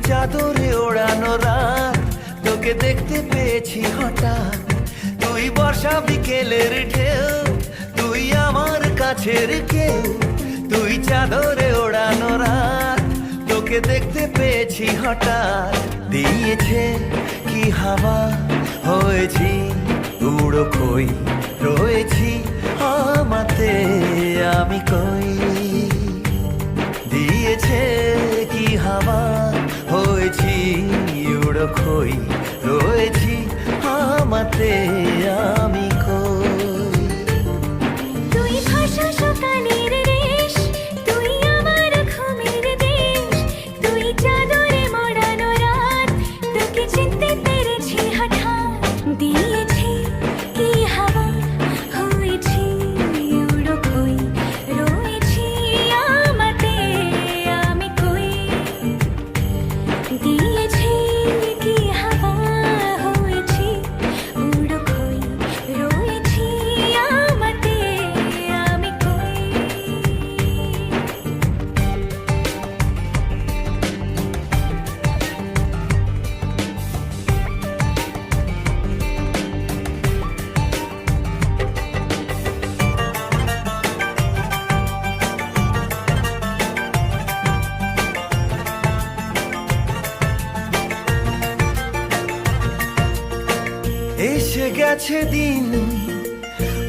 চাদরে ওড়ানো রাত, তোকে দেখতে পেয়েছি হঠাৎ। তুই বর্ষা বিকেলের ঢেউ, তুই আমার কাছের কেউ। তুই চাদরে ওড়ানো রাত, তোকে দেখতে পেয়েছি হঠাৎ। দিয়েছে কি হাওয়া, হয়েছি উড়ো খই, রয়েছি আমাতে আমি কই। দিয়েছে কি হাওয়া, হয়েছি উড়ো খই, রয়েছি আমাতে আমি কই। তুই ভাষা সকালের রেশ, তুই আমার ঘুমের দেশ। তুই চাদরে মোড়ানো রাত, তোকে চিনতে পেরেছি হঠাৎ। দিয়েছি কি হাওয়া, হয়েছি উড়ো খই, রয়েছি আমাতে আমি কই। দিয়েছি কি হাওয়া, হয়েছি উড়ো খই, রয়েছি আমাতে আমি কই। এসে গেছে দিন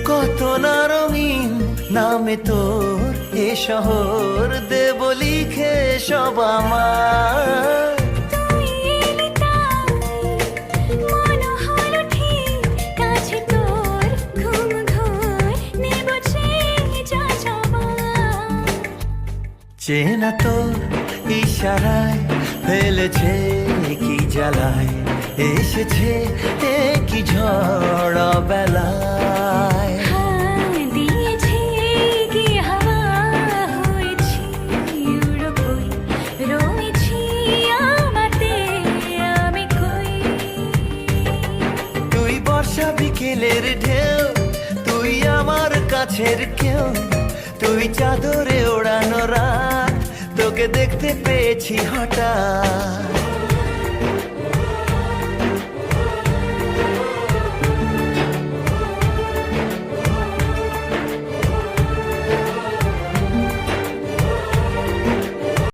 কত না রঙিন, নামে তোর এ শহর দেব লিখে সব আমার। তুই এলি তাই মন হলো ঠিক, কাছে তোর ঘুম ঘোর নেব যা যাবার। চেনা তোর ইশারায় ফেলেছে কি জ্বালায়, এসেছে কি ঝড় বেলায়। দিয়েছি কি হাওয়া, হয়েছি উড়ো খই, রয়েছি আমাতে আমি কই। তুই বর্ষা বিকেলের ঢেউ, তুই আমার কাছের কেউ। তুই চাদরে ওড়ানো রাত, তোকে দেখতে পেয়েছি হঠাৎ।